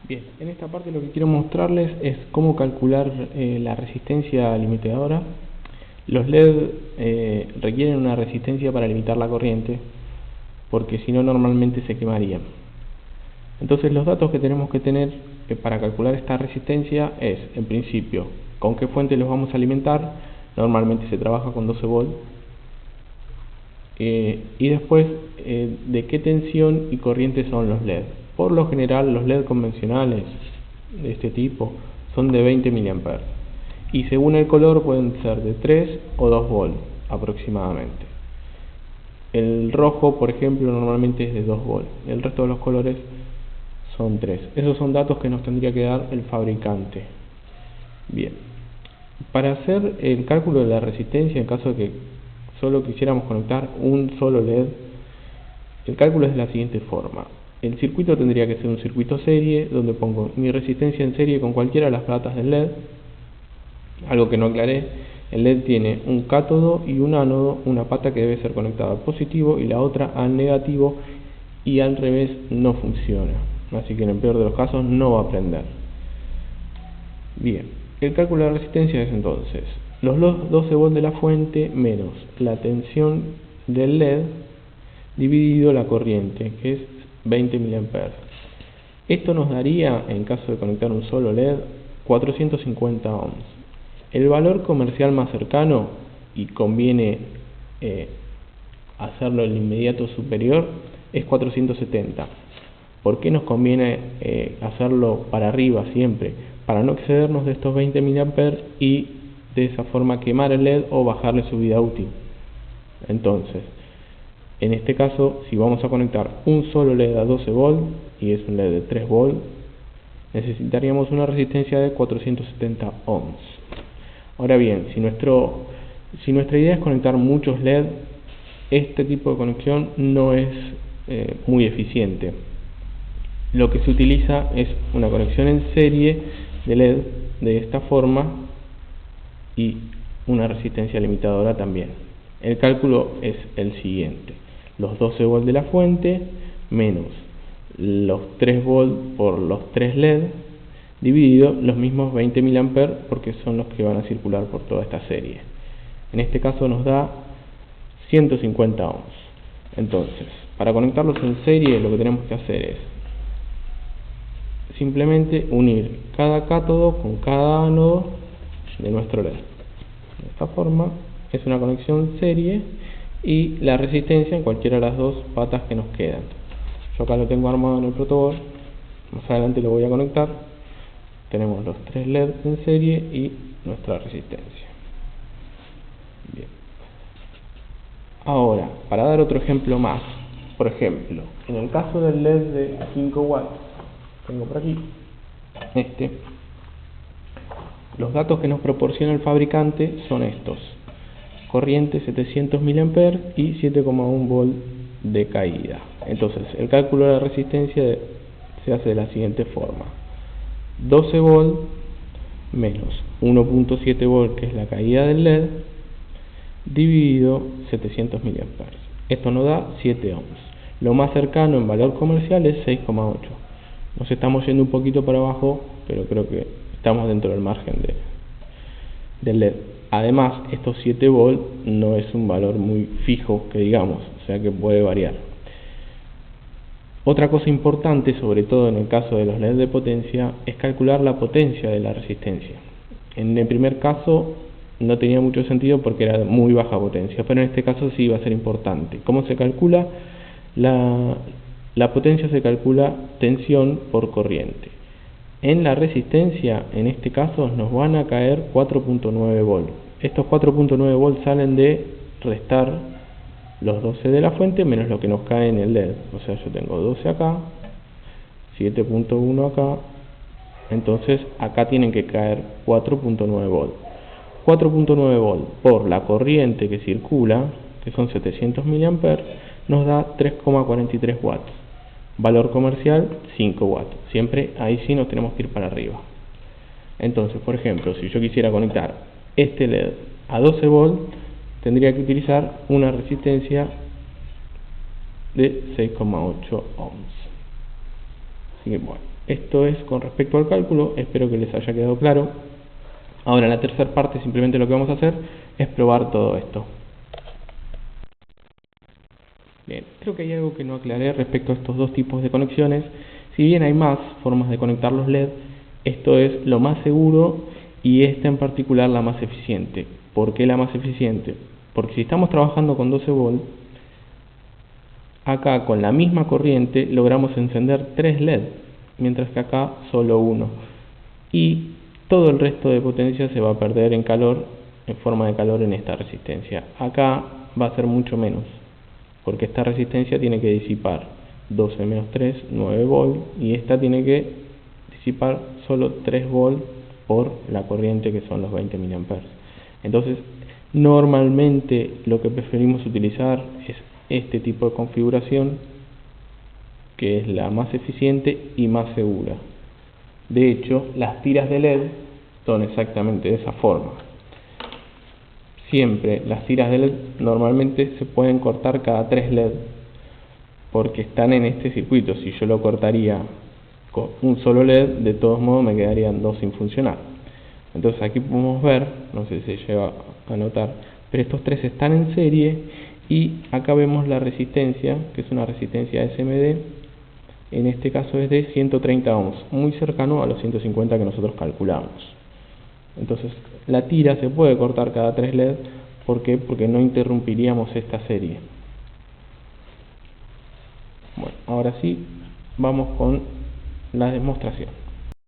Bien, en esta parte lo que quiero mostrarles es cómo calcular la resistencia limitadora. Los LED requieren una resistencia para limitar la corriente, porque si no normalmente se quemarían. Entonces los datos que tenemos que tener para calcular esta resistencia es, en principio, con qué fuente los vamos a alimentar. Normalmente se trabaja con 12 volts. Y después de qué tensión y corriente son los LED. Por lo general los LED convencionales de este tipo son de 20 mA y según el color pueden ser de 3 o 2 volts aproximadamente. El rojo, por ejemplo, normalmente es de 2 volts, el resto de los colores son 3. Esos son datos que nos tendría que dar el fabricante. Bien, para hacer el cálculo de la resistencia, en caso de que solo quisiéramos conectar un solo LED, el cálculo es de la siguiente forma. El circuito tendría que ser un circuito serie, donde pongo mi resistencia en serie con cualquiera de las platas del LED. Algo que no aclaré, el LED tiene un cátodo y un ánodo, una pata que debe ser conectada al positivo y la otra al negativo, y al revés no funciona, así que en el peor de los casos no va a prender. Bien, el cálculo de la resistencia es entonces los 12 volts de la fuente menos la tensión del LED dividido la corriente, que es 20 mA. Esto nos daría, en caso de conectar un solo LED, 450 ohms. El valor comercial más cercano, y conviene hacerlo el inmediato superior, es 470. ¿Por qué nos conviene hacerlo para arriba siempre? Para no excedernos de estos 20 mA y de esa forma quemar el LED o bajarle su vida útil. Entonces, en este caso, si vamos a conectar un solo LED a 12 volts y es un LED de 3 volts, necesitaríamos una resistencia de 470 ohms. Ahora bien, si nuestra idea es conectar muchos LED, este tipo de conexión no es muy eficiente. Lo que se utiliza es una conexión en serie de LED de esta forma y una resistencia limitadora también. El cálculo es el siguiente: los 12 volts de la fuente menos los 3 volts por los 3 LED dividido los mismos 20 mA, porque son los que van a circular por toda esta serie. En este caso nos da 150 ohms. Entonces, para conectarlos en serie, lo que tenemos que hacer es simplemente unir cada cátodo con cada ánodo de nuestro LED. De esta forma es una conexión serie y la resistencia en cualquiera de las dos patas que nos quedan. Yo acá lo tengo armado en el protoboard, más adelante lo voy a conectar. Tenemos los 3 LED en serie y nuestra resistencia. Bien. Ahora, para dar otro ejemplo más, por ejemplo, en el caso del LED de 5 watts, tengo por aquí los datos que nos proporciona el fabricante son estos: corriente 700 mA y 7,1 volt de caída. Entonces el cálculo de la resistencia se hace de la siguiente forma: 12 volts menos 1.7 volts, que es la caída del LED, dividido 700 mA. Esto nos da 7 ohms. Lo más cercano en valor comercial es 6,8. Nos estamos yendo un poquito para abajo, pero creo que estamos dentro del margen del LED. Además, estos 7 volts no es un valor muy fijo, que digamos, o sea que puede variar. Otra cosa importante, sobre todo en el caso de los LED de potencia, es calcular la potencia de la resistencia. En el primer caso no tenía mucho sentido porque era de muy baja potencia, pero en este caso sí va a ser importante. ¿Cómo se calcula? La potencia se calcula tensión por corriente. En la resistencia, en este caso, nos van a caer 4.9 volts. Estos 4.9 volts salen de restar los 12 de la fuente menos lo que nos cae en el LED. O sea, yo tengo 12 acá, 7.1 acá, entonces acá tienen que caer 4.9 volts. 4.9 volts por la corriente que circula, que son 700 mA, nos da 3,43 watts. Valor comercial 5 watts. Siempre ahí sí nos tenemos que ir para arriba. Entonces, por ejemplo, si yo quisiera conectar este LED a 12 volts, tendría que utilizar una resistencia de 6,8 ohms. Así que bueno, esto es con respecto al cálculo, espero que les haya quedado claro. Ahora, la tercera parte, simplemente lo que vamos a hacer es probar todo esto. Bien, creo que hay algo que no aclaré respecto a estos dos tipos de conexiones. Si bien hay más formas de conectar los LED, esto es lo más seguro y esta en particular la más eficiente. ¿Por qué la más eficiente? Porque si estamos trabajando con 12 volts, acá con la misma corriente logramos encender 3 LED, mientras que acá solo uno. Y todo el resto de potencia se va a perder en calor, en forma de calor en esta resistencia. Acá va a ser mucho menos, porque esta resistencia tiene que disipar 12 menos 3, 9 volts, y esta tiene que disipar solo 3 volts por la corriente, que son los 20 mA. Entonces, normalmente lo que preferimos utilizar es este tipo de configuración, que es la más eficiente y más segura. De hecho, las tiras de LED son exactamente de esa forma. Siempre las tiras de LED normalmente se pueden cortar cada 3 LED, porque están en este circuito. Si yo lo cortaría con un solo LED, de todos modos me quedarían dos sin funcionar. Entonces aquí podemos ver, no sé si se llega a notar, pero estos tres están en serie, y acá vemos la resistencia, que es una resistencia SMD, en este caso es de 130 ohms, muy cercano a los 150 que nosotros calculamos. Entonces la tira se puede cortar cada 3 LED, ¿por qué? Porque no interrumpiríamos esta serie. Bueno, ahora sí, vamos con la demostración.